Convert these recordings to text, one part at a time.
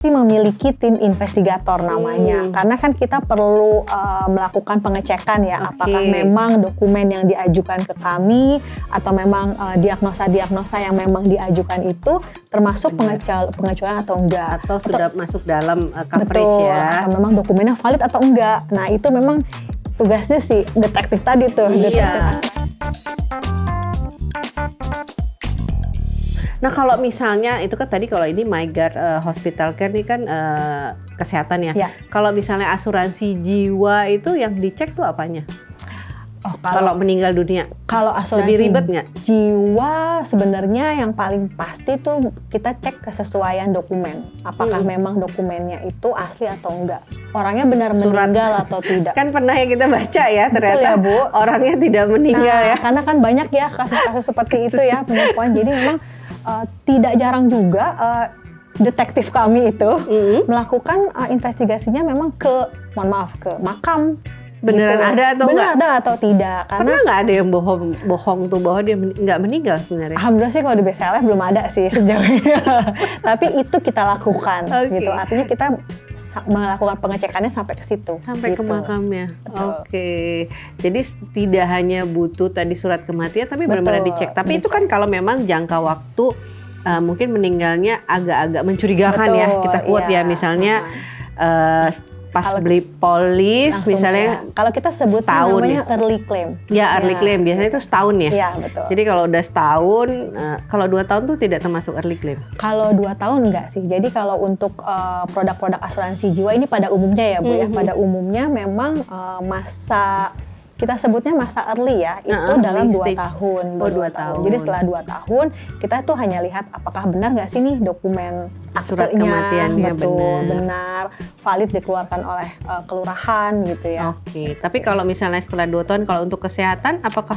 memiliki tim investigator namanya, karena kan kita perlu melakukan pengecekan ya, apakah memang dokumen yang diajukan ke kami atau memang diagnosa-diagnosa yang memang diajukan itu termasuk pengecualian atau enggak, atau sudah masuk dalam coverage. betul, ya, atau memang dokumennya valid atau enggak. Nah itu memang tugasnya si detektif tadi tuh. Iya. Nah kalau misalnya itu kan tadi kalau ini MyGuard Hospital Care ini kan kesehatan ya. Kalau misalnya asuransi jiwa itu yang dicek tuh apanya? Oh, kalau meninggal dunia, kalau asuransi lebih ribet nggak? Jiwa sebenarnya yang paling pasti tuh kita cek kesesuaian dokumen. Apakah memang dokumennya itu asli atau enggak? Orangnya benar meninggal atau tidak? Kan pernah ya kita baca ya ternyata. Betul ya, Bu? Orangnya tidak meninggal ya. Karena kan banyak ya kasus-kasus seperti itu ya penipuan. Jadi memang tidak jarang juga detektif kami itu melakukan investigasinya memang ke makam. Beneran gitu. ada atau bener enggak? ada atau tidak? Karena nggak ada yang bohong tuh bahwa dia nggak meninggal sebenarnya. Alhamdulillah sih kalau di BCLF belum ada sih sejauh ini. Tapi itu kita lakukan gitu. Artinya kita melakukan pengecekannya sampai ke situ. Sampai gitu. ke makamnya. Jadi tidak hanya butuh tadi surat kematian tapi benar-benar dicek. Tapi itu kan kalau memang jangka waktu mungkin meninggalnya agak-agak mencurigakan ya. Kita quote ya misalnya pas beli polis misalnya kalau kita sebut namanya early claim. Ya early claim biasanya itu setahun ya. Iya betul. Jadi kalau udah setahun, kalau 2 tahun tuh tidak termasuk early claim. Kalau 2 tahun enggak sih. Jadi kalau untuk produk-produk asuransi jiwa ini pada umumnya ya Bu ya. Pada umumnya memang masa kita sebutnya masa early ya, itu dalam 2 tahun. 2 tahun. Jadi setelah 2 tahun, kita tuh hanya lihat apakah benar nggak sih nih dokumen surat aktenya, kematiannya benar, valid dikeluarkan oleh kelurahan gitu ya. Tapi kalau misalnya setelah 2 tahun, kalau untuk kesehatan, apakah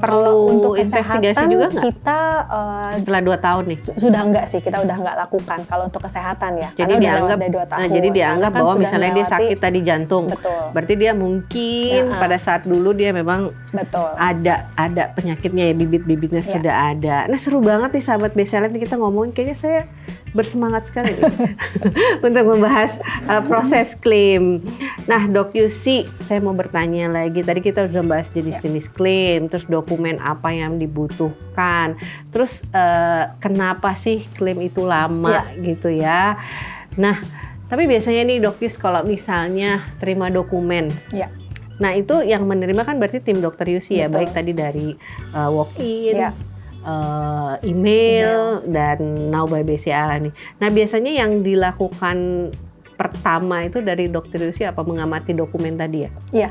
perlu untuk investigasi juga nggak? Kita setelah 2 tahun nih? Sudah enggak sih, kita udah nggak lakukan kalau untuk kesehatan ya. Jadi dianggap, jadi dianggap bahwa misalnya dia sakit tadi jantung, berarti dia mungkin pada saat dulu dia memang ada penyakitnya ya, bibit-bibitnya sudah ada. Nah seru banget nih sahabat BCLF nih kita ngomongin, kayaknya saya bersemangat sekali untuk membahas proses klaim. Nah Dok Yusi, saya mau bertanya lagi, tadi kita sudah bahas jenis-jenis klaim, terus dokumen apa yang dibutuhkan, terus kenapa sih klaim itu lama gitu ya. Nah tapi biasanya nih Dok Yus kalau misalnya terima dokumen, nah itu yang menerima kan berarti tim Dokter Yusi ya, baik tadi dari walk-in, email dan Now by BCA nih. Nah biasanya yang dilakukan pertama itu dari Dokter Yusi apa, mengamati dokumen tadi ya? Iya.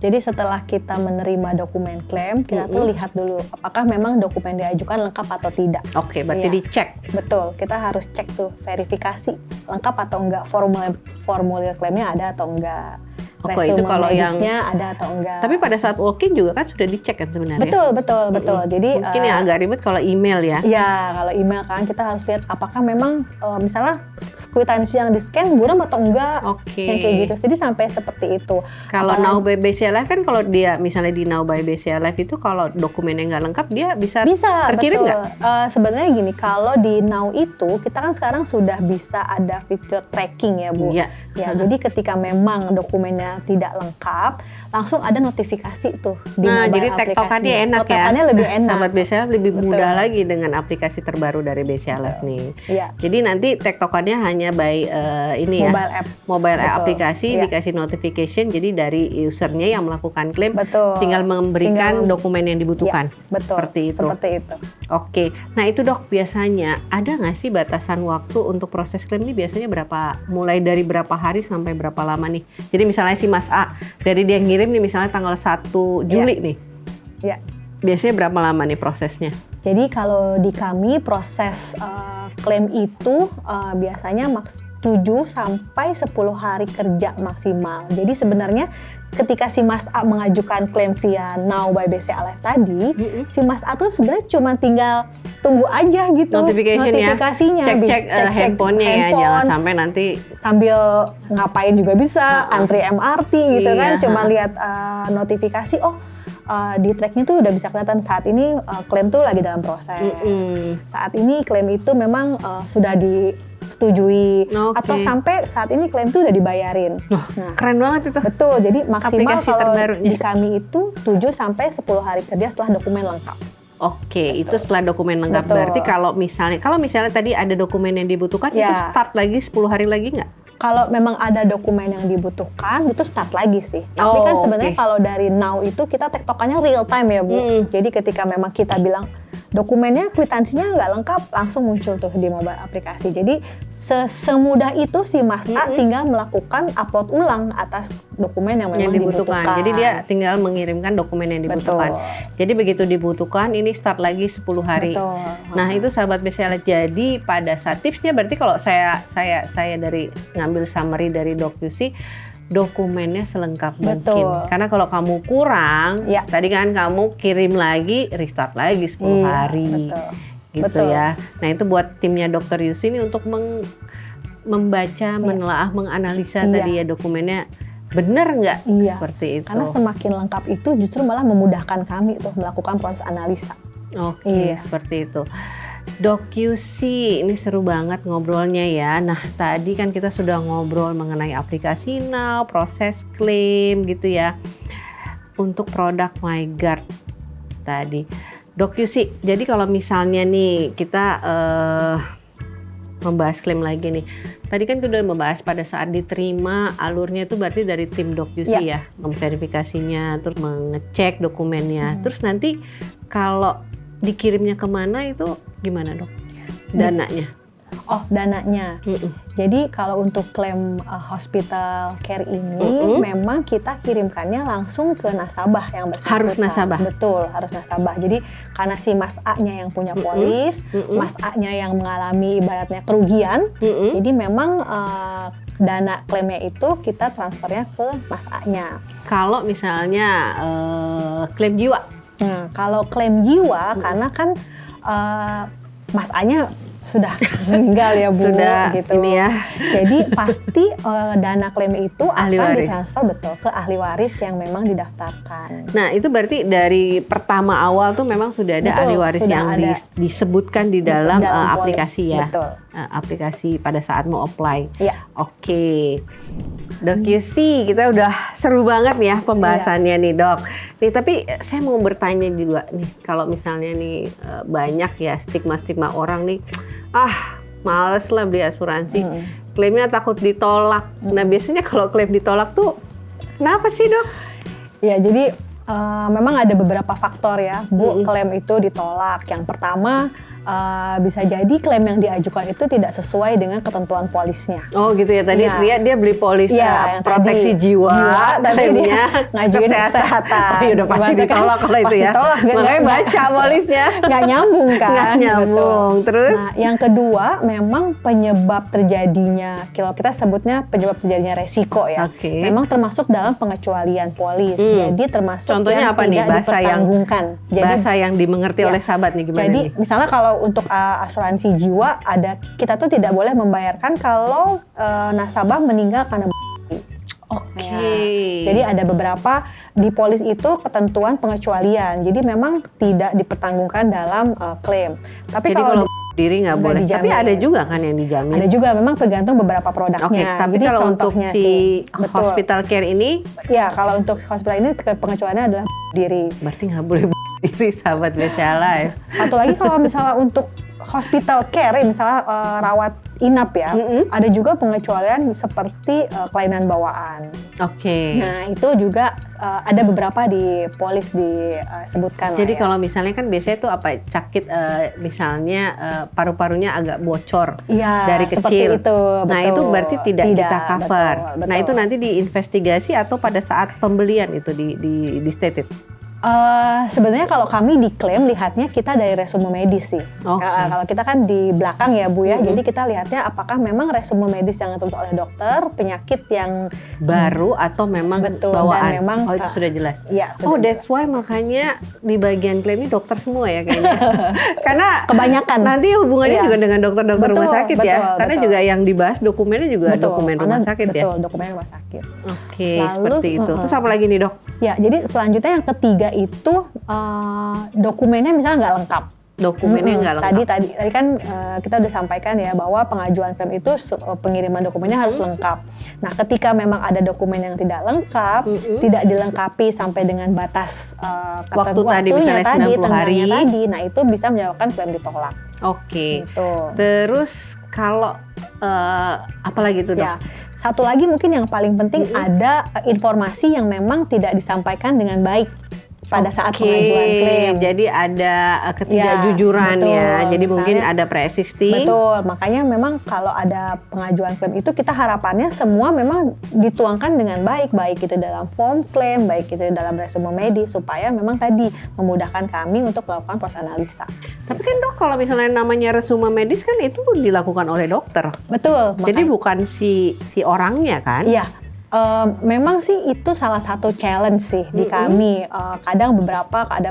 Jadi setelah kita menerima dokumen klaim, kita tuh lihat dulu apakah memang dokumen diajukan lengkap atau tidak. Berarti dicek. Betul, kita harus cek tuh verifikasi lengkap atau enggak, formulir klaimnya ada atau enggak. Itu kalau yang ada atau enggak. Tapi pada saat walk-in juga kan sudah dicek kan sebenarnya. Betul. Jadi mungkin yang agak ribet kalau email ya. Iya, kalau email kan kita harus lihat apakah memang misalnya kwitansi yang di-scan buram atau enggak. Yang kayak gitu. Jadi sampai seperti itu. Kalau Now by BCA Live kan kalau dia misalnya di Now by BCA Live itu kalau dokumennya nggak lengkap dia bisa terkirim nggak? Sebenarnya gini, kalau di Now itu kita kan sekarang sudah bisa ada fitur tracking ya Bu. Iya. Jadi ketika memang dokumennya tidak lengkap, langsung ada notifikasi tuh di mobile jadi aplikasi. Tektokannya enak ya. Tektokannya lebih enak. Sahabat BCA lebih mudah lagi dengan aplikasi terbaru dari BCA Live nih. Iya. Jadi nanti tektokannya hanya by mobile app aplikasi, dikasih notification. Jadi dari usernya yang melakukan klaim tinggal memberikan dokumen yang dibutuhkan. Seperti itu. Oke. Nah itu Dok, biasanya ada nggak sih batasan waktu untuk proses klaim ini, biasanya berapa, mulai dari berapa hari sampai berapa lama nih? Jadi misalnya si Mas A, dari dia ngirim nih misalnya tanggal 1 Juli nih. Iya. Biasanya berapa lama nih prosesnya? Jadi kalau di kami proses klaim itu biasanya 7 sampai 10 hari kerja maksimal. Jadi sebenarnya ketika si Mas A mengajukan klaim via Now by BCA Live tadi, si Mas A tuh sebenarnya cuma tinggal tunggu aja gitu notifikasinya, cek handphonenya ya, jangan sampai nanti sambil ngapain juga bisa, antri MRT gitu kan, cuma lihat notifikasi, di tracknya tuh udah bisa kelihatan saat ini klaim tuh lagi dalam proses. Saat ini klaim itu memang sudah setujui, atau sampai saat ini klaim itu udah dibayarin. Nah, keren banget itu. Betul, jadi maksimal aplikasi kalau terbarunya di kami itu 7-10 hari kerja setelah dokumen lengkap. Oke, itu setelah dokumen lengkap. Berarti kalau misalnya tadi ada dokumen yang dibutuhkan, itu start lagi 10 hari lagi nggak? Kalau memang ada dokumen yang dibutuhkan, itu start lagi sih. Tapi kan sebenarnya kalau dari now itu kita tektokannya real time ya Bu. Jadi ketika memang kita bilang dokumennya, kwitansinya nggak lengkap, langsung muncul tuh di mobile aplikasi. Jadi semudah itu si Mas A tinggal melakukan upload ulang atas dokumen yang memang dibutuhkan. Jadi dia tinggal mengirimkan dokumen yang dibutuhkan. Jadi begitu dibutuhkan, ini start lagi 10 hari. Nah itu sahabat BCL. Jadi pada saat tipsnya berarti kalau saya dari ngambil summary dari DocQC, dokumennya selengkap mungkin. Karena kalau kamu kurang, tadi kan kamu kirim lagi, restart lagi 10 hari. Gitu ya. Nah itu buat timnya Dr. Yusi ini untuk membaca, menelaah, menganalisa tadi ya dokumennya benar nggak seperti itu. Karena semakin lengkap itu justru malah memudahkan kami tuh melakukan proses analisa. Oke, seperti itu. DocQC, ini seru banget ngobrolnya ya. Nah tadi kan kita sudah ngobrol mengenai aplikasi Now, proses klaim gitu ya. Untuk produk MyGuard tadi. DocQC, jadi kalau misalnya nih kita membahas klaim lagi nih. Tadi kan kita udah membahas pada saat diterima, alurnya itu berarti dari tim DocQC ya, memverifikasinya, terus mengecek dokumennya. Terus nanti kalau dikirimnya kemana itu gimana Dok? Dananya? Dananya. Jadi kalau untuk klaim hospital care ini memang kita kirimkannya langsung ke nasabah yang bersangkutan. Harus nasabah? Betul, harus nasabah. Jadi karena si Mas A-nya yang punya polis, Mas A-nya yang mengalami ibaratnya kerugian, jadi memang dana klaimnya itu kita transfernya ke Mas A-nya. Kalau misalnya klaim jiwa? Nah, kalau klaim jiwa karena kan Mas A-nya sudah meninggal ya Bu, sudah gitu. Ini ya. Jadi pasti dana klaim itu akan ditransfer ke ahli waris yang memang didaftarkan. Nah itu berarti dari pertama awal tuh memang sudah ada ahli waris yang disebutkan di dalam aplikasi ya. Betul. Aplikasi pada saat mau apply. Iya. Oke. DocQC, kita udah seru banget nih ya pembahasannya nih Dok. Nih tapi saya mau bertanya juga nih, kalau misalnya nih banyak ya stigma-stigma orang nih, males lah beli asuransi, klaimnya takut ditolak. Nah biasanya kalau klaim ditolak tuh kenapa sih Dok? Ya jadi memang ada beberapa faktor ya Bu, klaim itu ditolak. Yang pertama bisa jadi klaim yang diajukan itu tidak sesuai dengan ketentuan polisnya. Oh gitu ya, tadi dia beli polis proteksi jiwa, tapi dia ngajuin kesehatan. Oh ya udah pasti ditolak kalau itu ya. Makanya baca polisnya. Nggak nyambung kan? Nggak nyambung. Terus? Nah yang kedua memang penyebab terjadinya, kalau kita sebutnya penyebab terjadinya resiko ya. Memang termasuk dalam pengecualian polis. Jadi termasuk contohnya yang apa tidak nih, dipertanggungkan. Bahasa yang dimengerti oleh sahabat nih gimana? Jadi nih? misalnya kalau untuk asuransi jiwa kita tuh tidak boleh membayarkan kalau nasabah meninggal karena jadi ada beberapa di polis itu ketentuan pengecualian. Jadi memang tidak dipertanggungkan dalam klaim. Tapi jadi kalau diri nggak boleh. Tapi ada juga kan yang dijamin. Ada juga, memang tergantung beberapa produknya. Tapi jadi kalau untuk si hospital care ini, ya kalau untuk hospital ini pengecualiannya adalah diri. Berarti nggak boleh diri sahabat BCL. Satu lagi kalau misalnya untuk hospital care, misalnya rawat inap ya, ada juga pengecualian seperti kelainan bawaan. Nah itu juga ada beberapa di polis disebutkan. Jadi kalau misalnya kan biasanya tuh apa sakit misalnya paru-parunya agak bocor dari kecil. Itu, nah itu berarti tidak kita cover. Betul. Nah itu nanti diinvestigasi atau pada saat pembelian itu di stated? Sebenarnya kalau kami diklaim lihatnya kita dari resume medis sih. Kalau kita kan di belakang ya Bu ya, jadi kita lihatnya apakah memang resume medis yang ditulis oleh dokter, penyakit yang baru atau memang bawaan. Dan memang, itu sudah jelas. Ya, sudah that's why makanya di bagian klaim ini dokter semua ya kayaknya. Karena kebanyakan. Nanti hubungannya juga dengan dokter-dokter rumah sakit ya. Karena juga yang dibahas dokumennya juga dokumen rumah sakit ya. Betul, dokumen rumah sakit. Seperti itu. Terus apa lagi nih Dok? Ya, jadi selanjutnya yang ketiga itu dokumennya misalnya nggak lengkap. dokumennya nggak lengkap. Tadi kan kita udah sampaikan ya bahwa pengajuan klaim itu pengiriman dokumennya harus lengkap. Nah, ketika memang ada dokumen yang tidak lengkap, tidak dilengkapi sampai dengan batas waktunya tadi, tengahnya tadi, nah itu bisa menyebabkan klaim ditolak. Oke. Gitu. Terus kalau apalagi itu dok? Ya. Satu lagi mungkin yang paling penting ada informasi yang memang tidak disampaikan dengan baik pada saat pengajuan klaim. Jadi ada ketidakjujuran ya. Jadi misalnya, mungkin ada pre-existing. Betul. Makanya memang kalau ada pengajuan klaim itu kita harapannya semua memang dituangkan dengan baik itu dalam form klaim, baik itu dalam resume medis supaya memang tadi memudahkan kami untuk melakukan proses analisa. Tapi kan dok, kalau misalnya namanya resume medis kan itu dilakukan oleh dokter. Betul. Jadi bukan si orangnya kan? Iya. Memang sih itu salah satu challenge sih di kami. Kadang beberapa ada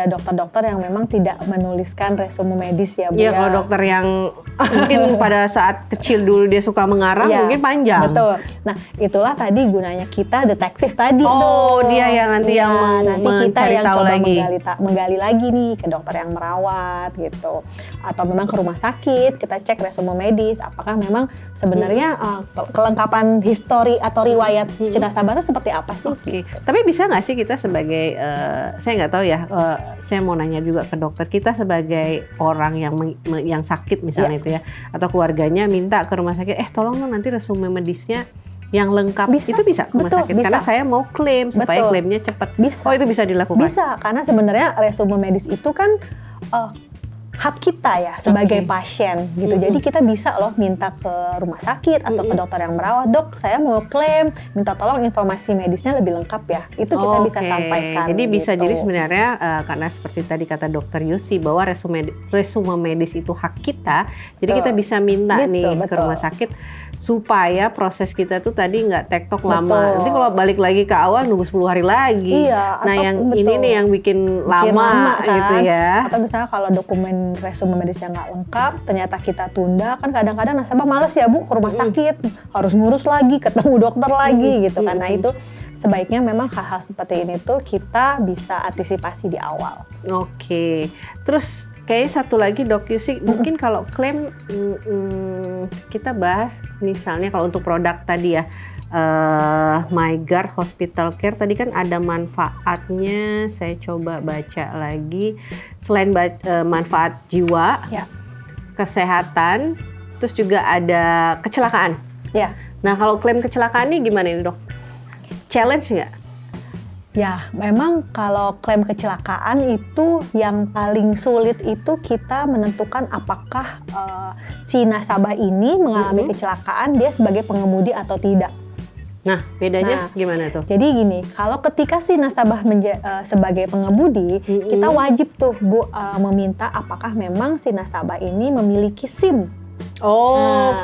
dokter-dokter yang memang tidak menuliskan resume medis ya Bu. Iya, kalau dokter yang mungkin pada saat kecil dulu dia suka mengarang mungkin panjang. Betul. Nah, itulah tadi gunanya kita detektif tadi tuh. Oh, dia yang nanti nanti kita yang coba lagi. menggali lagi nih ke dokter yang merawat gitu. Atau memang ke rumah sakit, kita cek resume medis apakah memang sebenarnya kelengkapan histori atau riwayat si nasabahnya seperti apa sih? Oke. Tapi bisa nggak sih kita sebagai, saya nggak tahu ya, saya mau nanya juga ke dokter, kita sebagai orang yang sakit misalnya itu ya, atau keluarganya minta ke rumah sakit, tolong dong nanti resume medisnya yang lengkap. Itu bisa ke rumah sakit? Bisa. Karena saya mau klaim supaya klaimnya cepat. Bisa. Oh, itu bisa dilakukan? Bisa, karena sebenarnya resume medis itu kan hak kita ya sebagai pasien gitu. Jadi kita bisa loh minta ke rumah sakit atau ke dokter yang merawat, dok saya mau klaim, minta tolong informasi medisnya lebih lengkap ya. Itu kita bisa sampaikan. Jadi bisa gitu. jadi sebenarnya karena seperti tadi kata dokter Yusi bahwa resume medis itu hak kita. Jadi kita bisa minta ke rumah sakit supaya proses kita tuh tadi nggak tektok lama. Nanti kalau balik lagi ke awal nunggu 10 hari lagi. Iya, nah yang ini nih yang bikin lama kan? Gitu ya. Atau misalnya kalau dokumen resume medisnya nggak lengkap, ternyata kita tunda, kan kadang-kadang nasabah males ya Bu ke rumah sakit, harus ngurus lagi, ketemu dokter lagi gitu kan. Nah itu sebaiknya memang hal-hal seperti ini tuh kita bisa antisipasi di awal. Oke. Terus kayaknya satu lagi Dok Yusi, mungkin kalau klaim kita bahas misalnya kalau untuk produk tadi ya, MyGuard Hospital Care tadi kan ada manfaatnya, saya coba baca lagi, selain manfaat jiwa, kesehatan, terus juga ada kecelakaan. Ya. Nah kalau klaim kecelakaan ini gimana nih Dok? Challenge nggak? Ya, memang kalau klaim kecelakaan itu yang paling sulit itu kita menentukan apakah si nasabah ini mengalami kecelakaan dia sebagai pengemudi atau tidak. Nah, bedanya gimana tuh? Jadi gini, kalau ketika si nasabah sebagai pengemudi, kita wajib tuh Bu meminta apakah memang si nasabah ini memiliki SIM.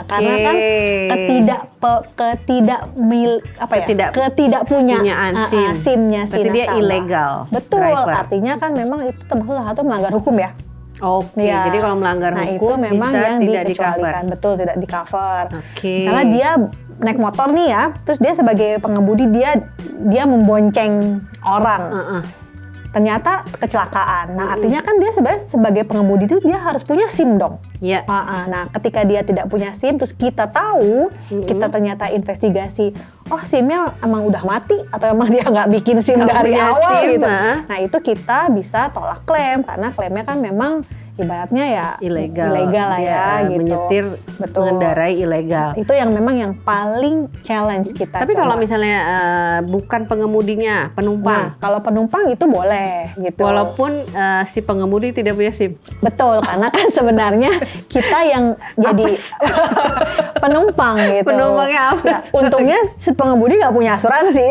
Karena kan ketidakpunyaan SIM-nya si nasabah. Dia ilegal. Betul, driver. Artinya kan memang itu termasuk salah satu melanggar hukum ya. Jadi kalau melanggar hukum itu memang bisa yang tidak dikecualikan, betul tidak di-cover. Misalnya dia naik motor nih ya, terus dia sebagai pengemudi dia membonceng orang. Ternyata kecelakaan. Nah, artinya kan dia sebenarnya sebagai pengemudi itu dia harus punya SIM dong. Iya. Nah, ketika dia tidak punya SIM, terus kita tahu, kita ternyata investigasi, SIM-nya emang udah mati atau emang dia nggak bikin SIM dari awal SIM, gitu. Nah, itu kita bisa tolak klaim karena klaimnya kan memang ibaratnya ya ilegal lah ya gitu. Menyetir, mengendarai ilegal. Itu yang memang yang paling challenge kita. Tapi kalau misalnya bukan pengemudinya, penumpang. Nah, kalau penumpang itu boleh gitu. Walaupun si pengemudi tidak punya SIM. Betul, karena kan sebenarnya kita yang jadi penumpang gitu. Penumpangnya apa? Ya, untungnya si pengemudi nggak punya asuransi.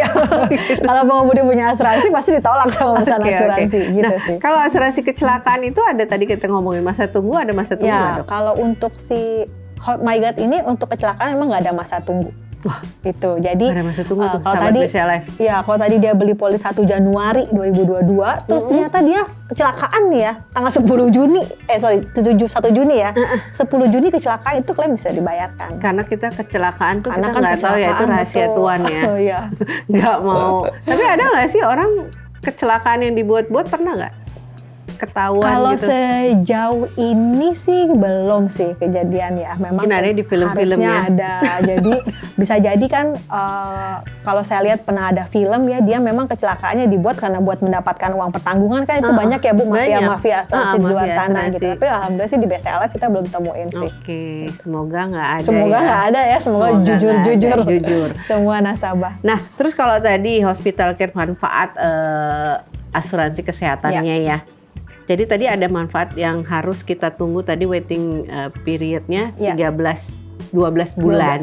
Kalau pengemudi punya asuransi pasti ditolak sama perusahaan asuransi. Gitu nah, sih. Kalau asuransi kecelakaan itu ada tadi kita ngomongin masa tunggu, ada masa tunggu nggak, Dok? Kalau untuk si MyGuard ini untuk kecelakaan memang nggak ada masa tunggu. Wah, itu. Jadi ada masa tunggu tuh. Kalau tadi dia beli polis 1 Januari 2022, terus ternyata dia kecelakaan nih ya, tanggal 10 Juni, 1 Juni ya. 10 Juni kecelakaan itu klaim bisa dibayarkan. Karena kita kecelakaan tuh karena kita nggak tahu ya, itu rahasia Tuhan ya. Nggak mau. Tapi ada nggak sih orang kecelakaan yang dibuat-buat, pernah nggak? ketahuan Kalau gitu? sejauh ini sih belum sih kejadian ya. Memang mungkin ada di film-film harusnya ya. ada. Jadi bisa jadi kan kalau saya lihat pernah ada film ya, dia memang kecelakaannya dibuat karena buat mendapatkan uang pertanggungan kan, itu banyak ya Bu, mafia asuransi di luar sana gitu. Tapi alhamdulillah sih di BCLF kita belum temuin sih. Oke, semoga nggak ada. Semoga nggak ada ya, semoga jujur semua nasabah. Nah, terus kalau tadi hospital care manfaat asuransi kesehatannya ya. Jadi tadi ada manfaat yang harus kita tunggu tadi waiting periodnya 12 bulan.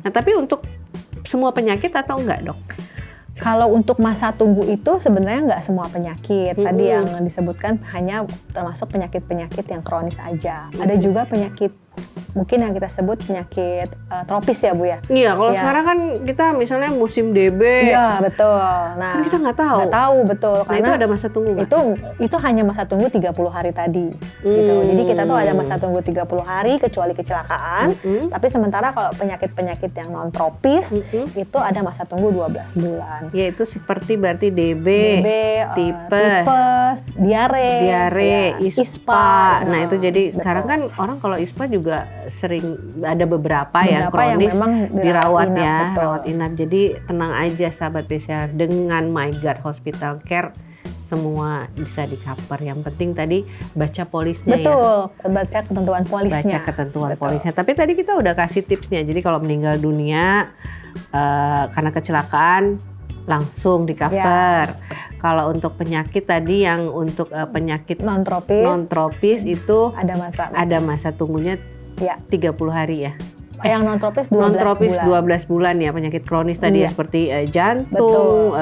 Nah, tapi untuk semua penyakit atau enggak, Dok? Kalau untuk masa tunggu itu sebenarnya nggak semua penyakit. Tadi yang disebutkan hanya termasuk penyakit-penyakit yang kronis aja. Ada juga penyakit mungkin yang kita sebut penyakit tropis ya Bu ya. Iya, kalau sekarang kan kita misalnya musim DB. Iya, betul. Nah, kan kita nggak tahu. Nggak tahu, betul. Nah, karena itu ada masa tunggu nggak? Itu hanya masa tunggu 30 hari tadi. Gitu. Jadi kita tuh ada masa tunggu 30 hari kecuali kecelakaan. Tapi sementara kalau penyakit-penyakit yang non tropis itu ada masa tunggu 12 bulan. Yaitu seperti berarti DB tipes, diare, ISPA. Nah, itu jadi sekarang kan orang kalau ISPA juga sering ada beberapa yang kronis yang memang dirawat inap, ya, betul. rawat inap. Jadi tenang aja sahabat BCA, dengan MyGuard Hospital Care semua bisa di cover. Yang penting tadi baca polisnya. Betul, baca ketentuan polisnya. Baca ketentuan polisnya. Tapi tadi kita udah kasih tipsnya. Jadi kalau meninggal dunia karena kecelakaan langsung di cover. Kalau untuk penyakit tadi yang untuk penyakit non tropis itu ada masa tunggunya 30 hari ya. Yang non tropis 12 bulan ya, penyakit kronis tadi ya seperti jantung,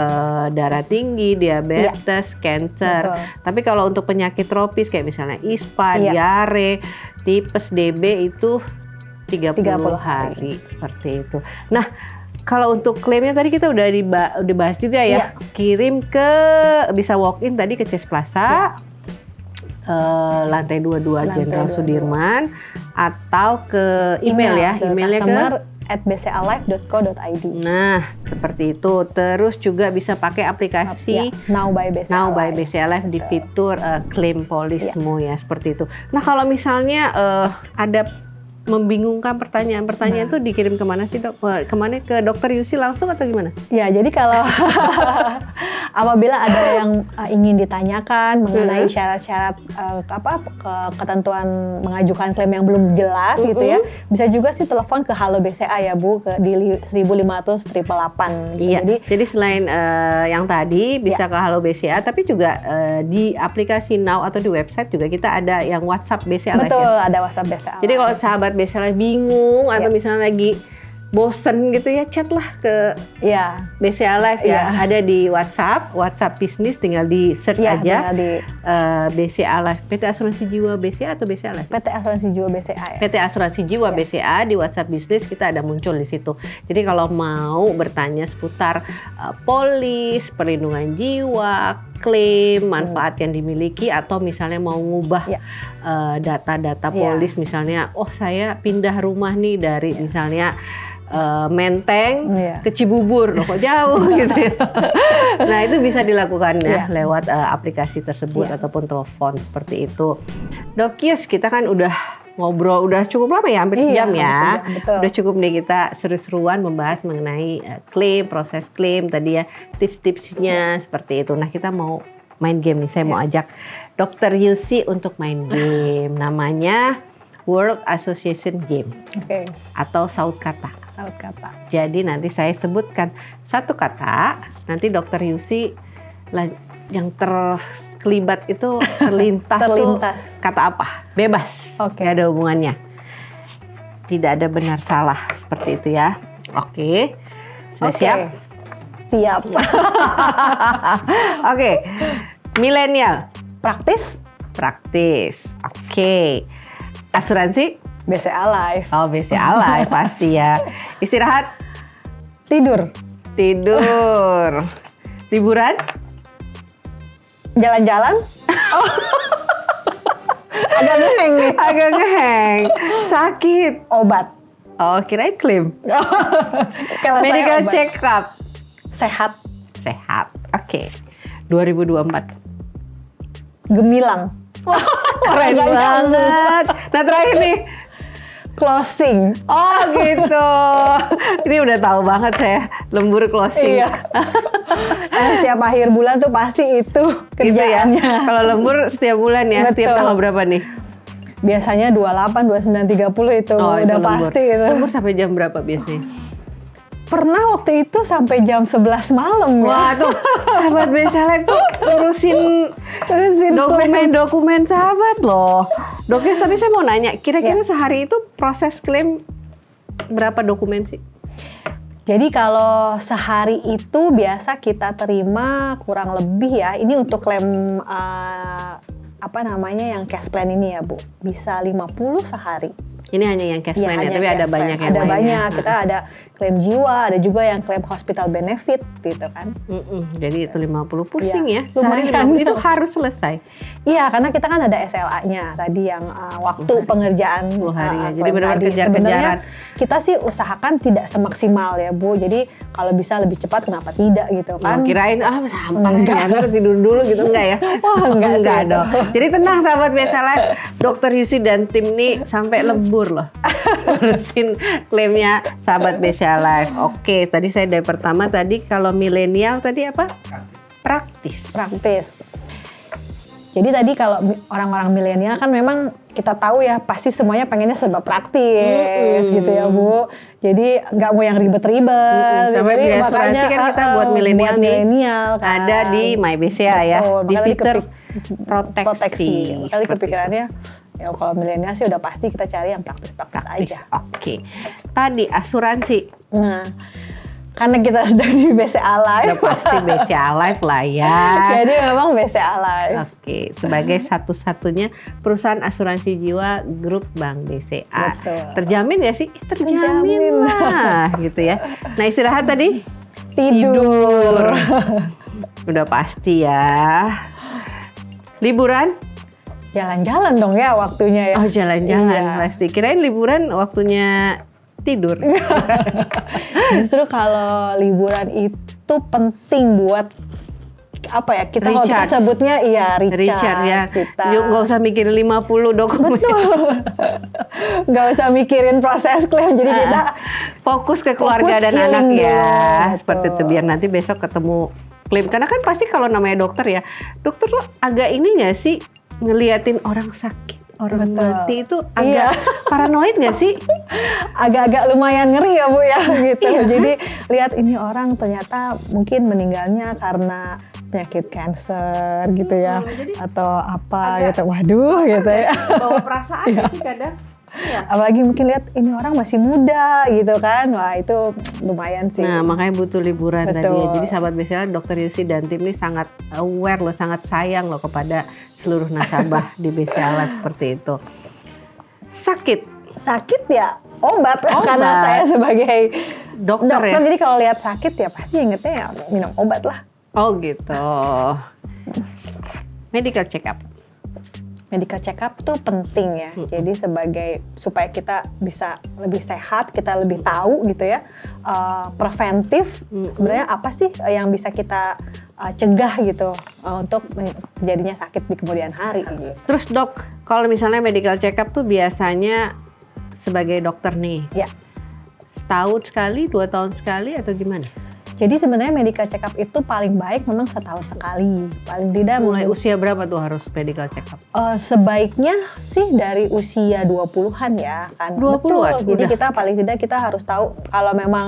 darah tinggi, diabetes, cancer. Tapi kalau untuk penyakit tropis kayak misalnya ISPA, diare, tipes, DB itu 30 hari seperti itu. Nah, kalau untuk klaimnya tadi kita udah dibahas juga ya. Kirim bisa walk in tadi ke Ces Plaza, lantai 22 Jenderal Sudirman, atau ke email ya, emailnya ke @bcalife.co.id. Nah, seperti itu. Terus juga bisa pakai aplikasi Now by BCA Life di fitur claim polismu ya, seperti itu. Nah, kalau misalnya ada membingungkan pertanyaan-pertanyaan itu dikirim kemana sih, Dok? Kemana, ke Dokter Yusi langsung atau gimana? Ya, jadi kalau apabila ada yang ingin ditanyakan mengenai syarat-syarat ketentuan mengajukan klaim yang belum jelas gitu ya, bisa juga sih telepon ke Halo BCA ya Bu, di 1.500 888 gitu. Iya. Jadi selain yang tadi bisa ke Halo BCA, tapi juga di aplikasi Now atau di website juga kita ada yang WhatsApp BCA. Betul, ada WhatsApp BCA. Jadi kalau sahabat BCA bingung atau misalnya lagi bosen gitu ya, chat lah ke BCA Life ya. Ada di WhatsApp bisnis, tinggal di search aja BCA Life. PT Asuransi Jiwa BCA atau BCA Life? PT Asuransi Jiwa BCA ya. PT Asuransi Jiwa BCA di WhatsApp bisnis kita ada muncul di situ. Jadi kalau mau bertanya seputar polis, perlindungan jiwa, klaim, manfaat yang dimiliki, atau misalnya mau ngubah data-data polis, misalnya saya pindah rumah nih dari misalnya Menteng ke Cibubur, loh kok jauh gitu ya. Nah, itu bisa dilakukan ya lewat aplikasi tersebut ataupun telepon seperti itu. Dok Yus, kita kan udah ngobrol udah cukup lama ya, hampir sejam ya. Udah cukup nih kita seru-seruan membahas mengenai klaim, proses klaim tadi ya, tips-tipsnya seperti itu. Nah, kita mau main game nih. Saya mau ajak Dokter Yusi untuk main game. Namanya Word Association Game. Atau saut kata. Jadi nanti saya sebutkan satu kata, nanti Dokter Yusi yang terkelibat itu terlintas. Tuh kata apa? Bebas. Gak ada hubungannya. Tidak ada benar salah, seperti itu ya. Oke. Sudah siap? Siap. Oke. Milenial. Praktis. Oke. Asuransi? BCA Life. Oh, BCA Life pasti ya. Istirahat? Tidur. Liburan? Jalan-jalan? Agak ngeheng nih. Sakit? Obat. Oh, kirain klaim. Medical check up? Sehat. Oke. 2024? Gemilang. Keren banget. Nah terakhir nih, closing. Oh gitu. Ini udah tahu banget saya lembur closing. Iya. Karena setiap akhir bulan tuh pasti itu kerjaannya. Gitu ya? Kalau lembur setiap bulan ya. Betul. Setiap tanggal berapa nih? Biasanya 28, 29, 30 itu udah lembur. pasti itu. Lembur sampai jam berapa biasanya? Pernah waktu itu sampai jam 11 malam ya. Wah tuh, sahabat Becalek tuh urusin dokumen sahabat loh. Dokter, tapi saya mau nanya, kira-kira sehari itu proses klaim berapa dokumen sih? Jadi kalau sehari itu biasa kita terima kurang lebih ya, ini untuk klaim yang cash plan ini ya Bu, bisa 50 sehari. Ini hanya yang cash plan ya, tapi ada banyak yang lainnya. Ada banyak, kita Nah. ada klaim jiwa, ada juga yang klaim hospital benefit gitu kan. Jadi itu 50 pusing ya, lumayan. itu harus selesai. Iya, karena kita kan ada SLA-nya tadi yang waktu pengerjaan 10 hari ya. Jadi klaim benar-benar tadi. kejar-kejaran. Sebenarnya kita sih usahakan tidak semaksimal ya Bu, jadi kalau bisa lebih cepat kenapa tidak gitu kan. Kirain sampah ya, tidur dulu gitu, enggak ya? Wah enggak dong. Jadi tenang sahabat Becalek, Dokter Yusi dan tim nih sampai lembur loh urusin klaimnya sahabat Becalek. Oke, tadi saya dari pertama tadi kalau milenial tadi apa? Praktis. Jadi tadi kalau orang-orang milenial kan memang kita tahu ya pasti semuanya pengennya serba praktis gitu ya Bu. Jadi nggak mau yang ribet-ribet. Sampai Jadi di asuransi makanya kan kita buat milenial kan. Ada di MyBCA ya, di fitur proteksi. Makanya kepikirannya ya kalau milenial sih udah pasti kita cari yang praktis aja. Oke. Tadi asuransi. Nah, karena kita sedang di BCA Life. Udah pasti BCA Life lah ya. Jadi memang BCA Life. Oke, sebagai satu-satunya perusahaan asuransi jiwa grup Bank BCA. Betul. Terjamin gak sih? Terjamin lah gitu ya. Nah istirahat tadi? Tidur. Udah pasti ya. Liburan? Jalan-jalan dong ya waktunya ya. Oh jalan-jalan Iya. pasti. Kirain liburan waktunya tidur. Justru kalau liburan itu penting buat apa ya, kita kalau kita sebutnya recharge ya. kita. Yuk nggak usah mikirin 50 dokumen. Betul. Nggak usah mikirin proses klaim, jadi kita fokus ke keluarga dan anak healing ya. dulu. Seperti itu, biar nanti besok ketemu klaim. Karena kan pasti kalau namanya dokter ya, dokter lo agak ini nggak sih ngeliatin orang sakit, orang mati itu agak paranoid nggak sih? Agak-agak lumayan ngeri ya Bu ya gitu. Iya. Jadi lihat ini orang ternyata mungkin meninggalnya karena penyakit kanker gitu ya, atau apa gitu. Waduh gitu ya. Bawa perasaan sih kadang. Iya. Apalagi mungkin lihat ini orang masih muda gitu kan. Wah itu lumayan sih. Nah makanya butuh liburan tadi ya. Jadi sahabat BCA, Dokter Yusi dan tim ini sangat aware loh, sangat sayang loh kepada seluruh nasabah di BCA Life seperti itu. Sakit Ya obat. Karena saya sebagai dokter ya. Jadi kalau lihat sakit ya pasti ingetnya ya minum obat lah. Oh gitu. Medical check up. Medical check up tuh penting ya. Jadi supaya kita bisa lebih sehat, kita lebih tahu gitu ya. Preventif sebenarnya apa sih yang bisa kita cegah gitu untuk terjadinya sakit di kemudian hari. Gitu. Terus dok, kalau misalnya medical check up tuh biasanya sebagai dokter nih, setahun sekali, 2 tahun sekali atau gimana? Jadi sebenarnya medical check up itu paling baik memang setahun sekali. Paling tidak mulai usia berapa tuh harus medical check up? Sebaiknya sih dari usia 20-an ya kan. 20-an? Betul. Jadi kita paling tidak kita harus tahu kalau memang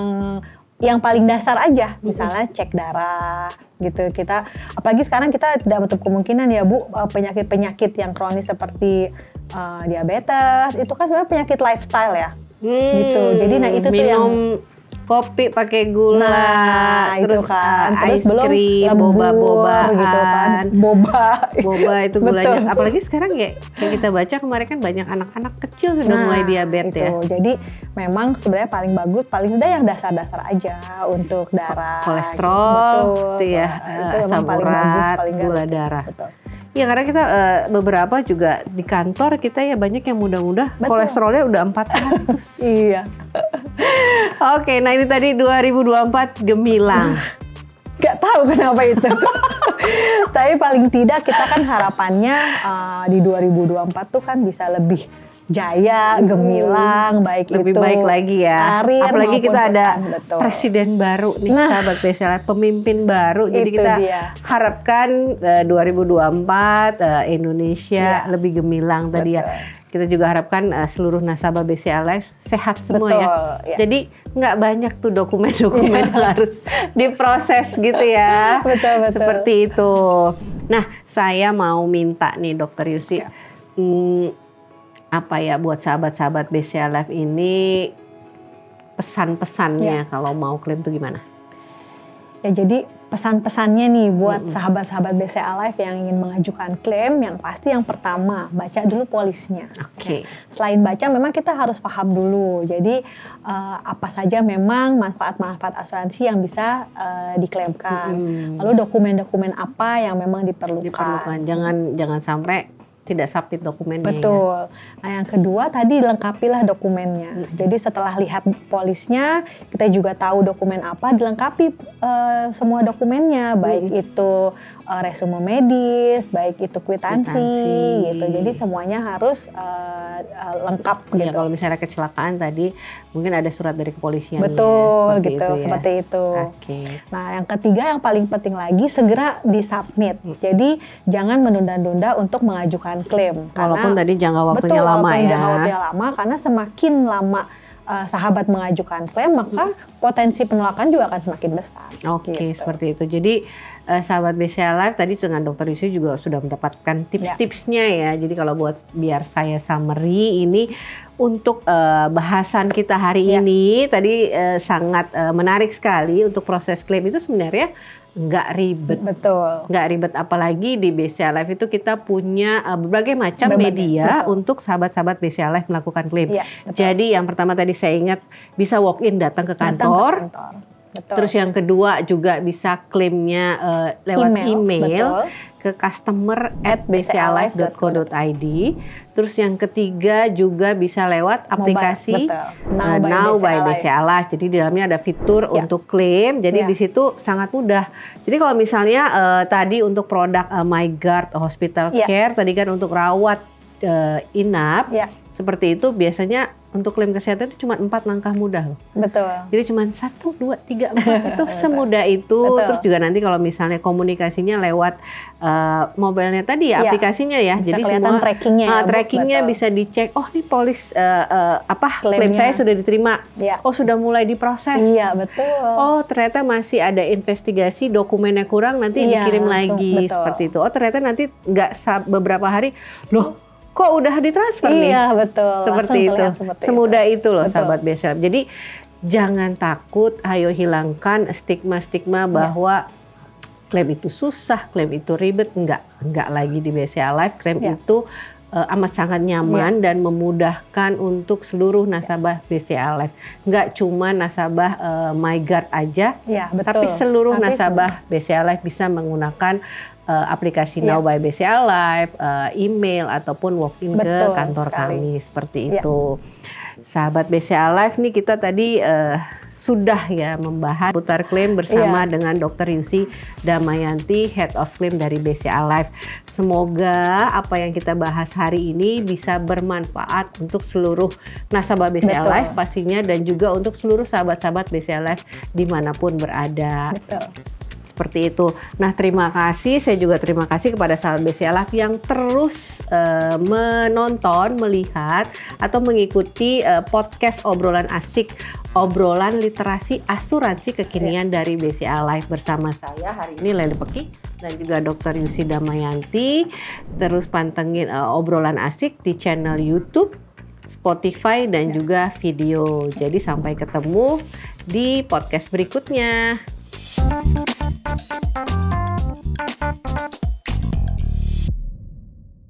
yang paling dasar aja, misalnya cek darah gitu. Kita apalagi sekarang kita tidak menutup kemungkinan ya Bu, penyakit-penyakit yang kronis seperti diabetes itu kan sebenarnya penyakit lifestyle ya. Gitu. Jadi nah itu tuh yang kopi pakai gula, terus itu kan, terus ice cream, boba-boba gitu kan, boba itu gulanya. Apalagi sekarang ya, kayak kita baca kemarin kan banyak anak-anak kecil sudah mulai diabetes ya. Jadi memang sebenarnya paling bagus, paling tidak yang dasar-dasar aja untuk darah, kolesterol, betul, ya, itu memang paling bagus, paling gula darah. Betul. Ya karena kita beberapa juga di kantor kita ya banyak yang muda-muda kolesterolnya udah 400. Iya. Oke, nah ini tadi 2024 gemilang. Nggak tahu kenapa itu. Tapi paling tidak kita kan harapannya di 2024 tuh kan bisa lebih jaya, gemilang, baik lebih itu baik lagi ya. karir Apalagi kita ada betul. presiden baru nih, sahabat BCA Live, pemimpin baru. Jadi kita harapkan 2024 Indonesia lebih gemilang tadi ya. Kita juga harapkan seluruh nasabah BCA Live sehat semua ya. Jadi nggak banyak tuh dokumen-dokumen yang harus diproses gitu ya. Betul. Seperti itu. Nah, saya mau minta nih Dokter Yusi, apa ya buat sahabat-sahabat BCA Live ini pesan-pesannya kalau mau klaim tuh gimana? Ya jadi pesan-pesannya nih buat sahabat-sahabat BCA Live yang ingin mengajukan klaim, yang pasti yang pertama baca dulu polisnya. Oke. Selain baca memang kita harus paham dulu. Jadi apa saja memang manfaat-manfaat asuransi yang bisa diklaimkan. Lalu dokumen-dokumen apa yang memang diperlukan. Jangan sampai tidak submit dokumennya. Betul. Nah, yang kedua tadi lengkapilah dokumennya. Jadi setelah lihat polisnya, kita juga tahu dokumen apa, dilengkapi semua dokumennya, baik itu resume medis, baik itu kwitansi gitu. Jadi semuanya harus lengkap gitu. Kalau misalnya kecelakaan tadi, mungkin ada surat dari kepolisian. Betul gitu, seperti itu. Oke. Nah, yang ketiga yang paling penting lagi segera disubmit. Jadi jangan menunda-nunda untuk mengajukan klaim. Walaupun tadi jangka waktunya lama ya. Jangka waktunya lama, karena semakin lama sahabat mengajukan klaim, maka potensi penolakan juga akan semakin besar. Oke, seperti itu. Jadi sahabat BCA Live tadi dengan Dokter Yusi juga sudah mendapatkan tips-tipsnya ya. Jadi kalau biar saya summary ini untuk bahasan kita hari ini tadi sangat menarik sekali. Untuk proses klaim itu sebenarnya nggak ribet. Betul. Nggak ribet, apalagi di BCA Live itu kita punya berbagai macam media untuk sahabat-sahabat BCA Live melakukan klaim. Jadi yang pertama tadi saya ingat bisa walk in datang ke kantor. Betul. Terus yang kedua juga bisa klaimnya lewat email ke customer@bcalife.co.id. Terus yang ketiga juga bisa lewat aplikasi Now by BCA Live. Jadi di dalamnya ada fitur untuk klaim. Jadi di situ sangat mudah. Jadi kalau misalnya tadi untuk produk MyGuard Hospital Care tadi kan untuk rawat inap seperti itu, biasanya untuk klaim kesehatan itu cuma 4 langkah mudah loh. Betul. Jadi cuma 1, 2, 3, 4 itu semudah itu. Terus juga nanti kalau misalnya komunikasinya lewat mobilnya tadi ya, aplikasinya ya. Bisa jadi kelihatan semua trackingnya bisa dicek. Oh, nih polis klaim saya sudah diterima. Oh, sudah mulai diproses. Iya, betul. Oh, ternyata masih ada investigasi, dokumennya kurang, nanti dikirim lagi seperti itu. Oh, ternyata nanti nggak beberapa hari, loh kok udah ditransfer nih? Iya, betul. Seperti itu. Semudah itu loh sahabat BCA. Jadi jangan takut, ayo hilangkan stigma-stigma bahwa klaim itu susah, klaim itu ribet. Enggak lagi di BCA Live. Klaim itu amat sangat nyaman dan memudahkan untuk seluruh nasabah BCA Live. Enggak cuma nasabah MyGuard aja, tapi seluruh nasabah BCA Live bisa menggunakan aplikasi Now by BCA Live, email ataupun walk-in ke kantor kami seperti itu. Sahabat BCA Live nih, kita tadi sudah ya membahas putar klaim bersama dengan Dokter Yusi Damayanti, Head of Claim dari BCA Live. Semoga apa yang kita bahas hari ini bisa bermanfaat untuk seluruh nasabah BCA Live pastinya, dan juga untuk seluruh sahabat-sahabat BCA Live dimanapun berada. Seperti itu. Nah, terima kasih. Saya juga terima kasih kepada sahabat BCA Live yang terus menonton, melihat, atau mengikuti podcast obrolan asik, obrolan literasi asuransi kekinian dari BCA Live bersama saya hari ini Lely Peki dan juga Dokter Yusi Damayanti. Terus pantengin obrolan asik di channel YouTube, Spotify, dan juga video. Jadi sampai ketemu di podcast berikutnya.